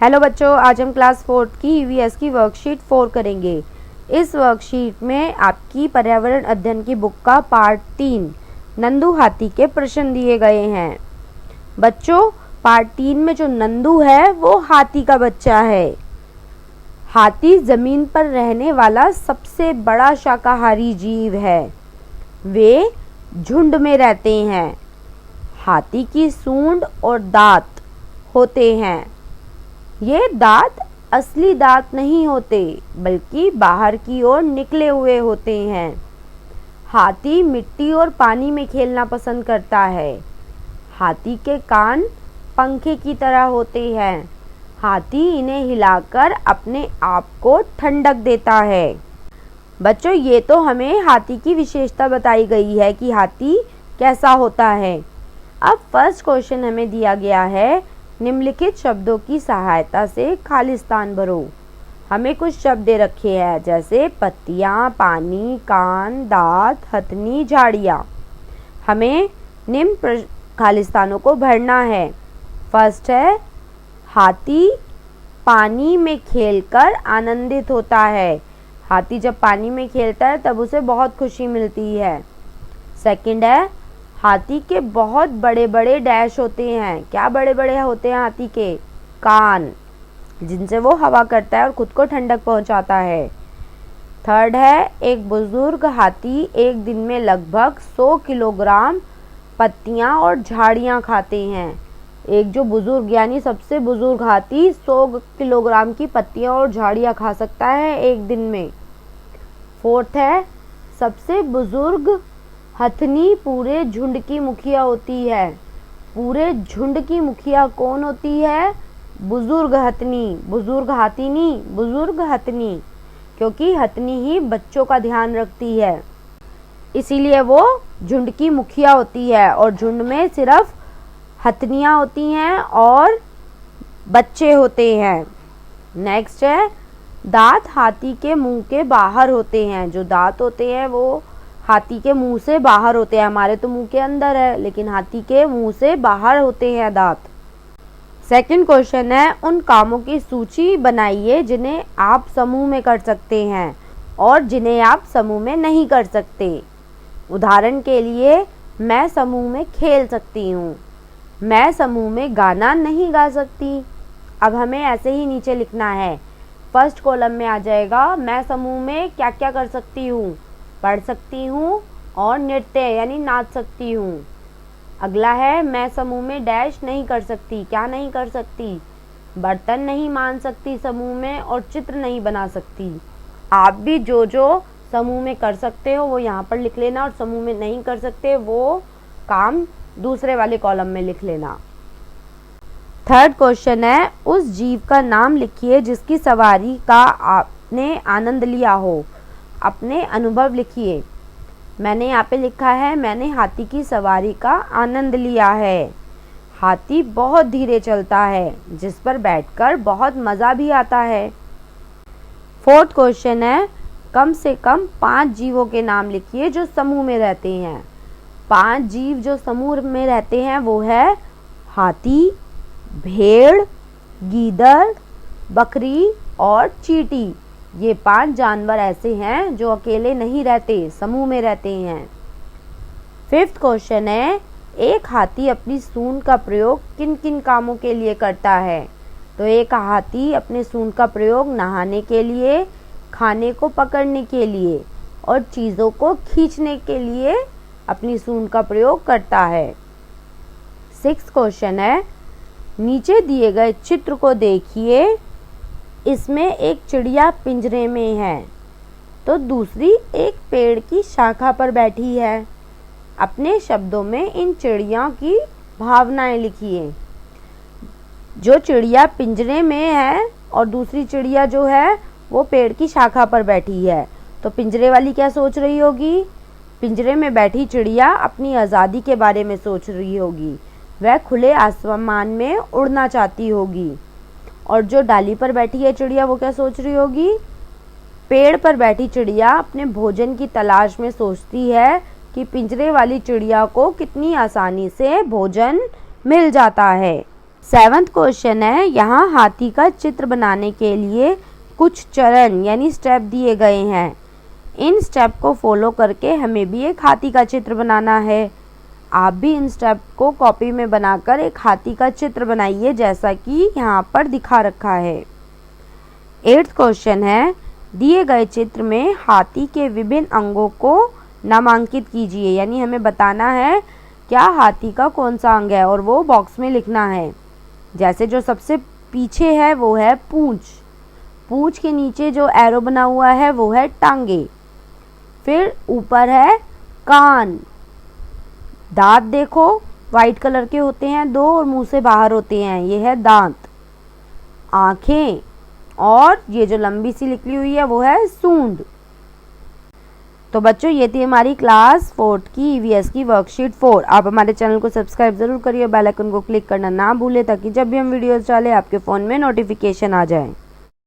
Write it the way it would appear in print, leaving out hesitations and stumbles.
Hello बच्चों, आज हम क्लास 4 की ईवीएस की वर्कशीट 4 करेंगे। इस वर्कशीट में आपकी पर्यावरण अध्ययन की बुक का पार्ट 3 नंदू हाथी के प्रश्न दिए गए हैं। बच्चों, पार्ट 3 में जो नंदू है वो हाथी का बच्चा है। हाथी जमीन पर रहने वाला सबसे बड़ा शाकाहारी जीव है। वे झुंड में रहते हैं। हाथी की सूंड और दांत होते हैं। ये दांत असली दांत नहीं होते, बल्कि बाहर की ओर निकले हुए होते हैं। हाथी मिट्टी और पानी में खेलना पसंद करता है। हाथी के कान पंखे की तरह होते हैं। हाथी इन्हें हिलाकर अपने आप को ठंडक देता है। बच्चों, ये तो हमें हाथी की विशेषता बताई गई है कि हाथी कैसा होता है। अब फर्स्ट क्वेश्चन हमें दिया गया है, निम्नलिखित शब्दों की सहायता से खाली स्थान भरो। हमें कुछ शब्द दे रखे हैं, जैसे पत्तियां, पानी, कान, दांत, हथनी, झाड़ियां। हमें निम्न खाली स्थानों को भरना है। फर्स्ट है, हाथी पानी में खेलकर आनंदित होता है। हाथी जब पानी में खेलता है तब उसे बहुत खुशी मिलती है। सेकंड है, हाथी के बहुत बड़े बड़े डैश होते हैं। क्या बड़े बड़े होते हैं हाथी के? कान, जिनसे वो हवा करता है और खुद को ठंडक पहुंचाता है। थर्ड है, एक बुजुर्ग हाथी एक दिन में लगभग 100 किलोग्राम पत्तियां और झाड़ियां खाते हैं। एक जो बुजुर्ग यानी सबसे बुजुर्ग हाथी 100 किलोग्राम की पत्तियां और झाड़ियां खा सकता है एक दिन में। फोर्थ है, सबसे बुजुर्ग हथनी पूरे झुंड की मुखिया होती है। पूरे झुंड की मुखिया कौन होती है? बुजुर्ग हथनी। बुजुर्ग हाथी नहीं, बुजुर्ग हथनी, क्योंकि हथनी ही बच्चों का ध्यान रखती है, इसीलिए वो झुंड की मुखिया होती है। और झुंड में सिर्फ हथनियाँ होती हैं और बच्चे होते हैं। नेक्स्ट है, दांत हाथी के मुंह के बाहर होते हैं। जो दांत होते हैं वो हाथी के मुंह से बाहर होते हैं। हमारे तो मुंह के अंदर है, लेकिन हाथी के मुंह से बाहर होते हैं दांत। सेकंड क्वेश्चन है, उन कामों की सूची बनाइए जिन्हें आप समूह में कर सकते हैं और जिन्हें आप समूह में नहीं कर सकते। उदाहरण के लिए, मैं समूह में खेल सकती हूँ। मैं समूह में गाना नहीं गा सकती। अब हमें ऐसे ही नीचे लिखना है। फर्स्ट कॉलम में आ जाएगा, मैं समूह में क्या क्या कर सकती हूँ? पढ़ सकती हूँ और नृत्य यानी नाच सकती हूँ। अगला है, मैं समूह में डैश नहीं कर सकती। क्या नहीं कर सकती? बर्तन नहीं मान सकती समूह में और चित्र नहीं बना सकती। आप भी जो जो समूह में कर सकते हो वो यहाँ पर लिख लेना, और समूह में नहीं कर सकते वो काम दूसरे वाले कॉलम में लिख लेना। थर्ड क्वेश्चन है, उस जीव का नाम लिखिए जिसकी सवारी का आपने आनंद लिया हो। अपने अनुभव लिखिए। मैंने यहाँ पे लिखा है, मैंने हाथी की सवारी का आनंद लिया है। हाथी बहुत धीरे चलता है, जिस पर बैठकर बहुत मज़ा भी आता है। फोर्थ क्वेश्चन है, कम से कम 5 जीवों के नाम लिखिए जो समूह में रहते हैं। 5 जीव जो समूह में रहते हैं वो है हाथी, भेड़, गीदड़, बकरी और चींटी। ये 5 जानवर ऐसे हैं जो अकेले नहीं रहते, समूह में रहते हैं। फिफ्थ क्वेश्चन है, एक हाथी अपनी सूंड का प्रयोग किन किन कामों के लिए करता है? तो एक हाथी अपने सूंड का प्रयोग नहाने के लिए, खाने को पकड़ने के लिए और चीज़ों को खींचने के लिए अपनी सूंड का प्रयोग करता है। सिक्स्थ क्वेश्चन है, नीचे दिए गए चित्र को देखिए। इसमें एक चिड़िया पिंजरे में है तो दूसरी एक पेड़ की शाखा पर बैठी है। अपने शब्दों में इन चिड़ियों की भावनाएं लिखिए। जो चिड़िया पिंजरे में है और दूसरी चिड़िया जो है वो पेड़ की शाखा पर बैठी है, तो पिंजरे वाली क्या सोच रही होगी? पिंजरे में बैठी चिड़िया अपनी आज़ादी के बारे में सोच रही होगी। वह खुले आसमान में उड़ना चाहती होगी। और जो डाली पर बैठी है चिड़िया वो क्या सोच रही होगी? पेड़ पर बैठी चिड़िया अपने भोजन की तलाश में सोचती है कि पिंजरे वाली चिड़िया को कितनी आसानी से भोजन मिल जाता है। 7वां क्वेश्चन है, यहाँ हाथी का चित्र बनाने के लिए कुछ चरण यानी स्टेप दिए गए हैं। इन स्टेप को फॉलो करके हमें भी एक हाथी का चित्र बनाना है। आप भी इन स्टेप को कॉपी में बनाकर एक हाथी का चित्र बनाइए, जैसा कि यहाँ पर दिखा रखा है। 8वां क्वेश्चन है, दिए गए चित्र में हाथी के विभिन्न अंगों को नामांकित कीजिए, यानी हमें बताना है क्या हाथी का कौन सा अंग है और वो बॉक्स में लिखना है। जैसे जो सबसे पीछे है वो है पूंछ, पूंछ के नीचे जो एरो बना हुआ है वो है टांगे, फिर ऊपर है कान, दांत देखो वाइट कलर के होते हैं 2 और मुंह से बाहर होते हैं, ये है दांत, आंखें, और ये जो लंबी सी निकली हुई है वो है सूंड। तो बच्चों ये थी हमारी क्लास 4 की ईवीएस की वर्कशीट 4। आप हमारे चैनल को सब्सक्राइब जरूर करिए, बेल आइकन को क्लिक करना ना भूलें ताकि जब भी हम वीडियोस डालें आपके फ़ोन में नोटिफिकेशन आ जाए।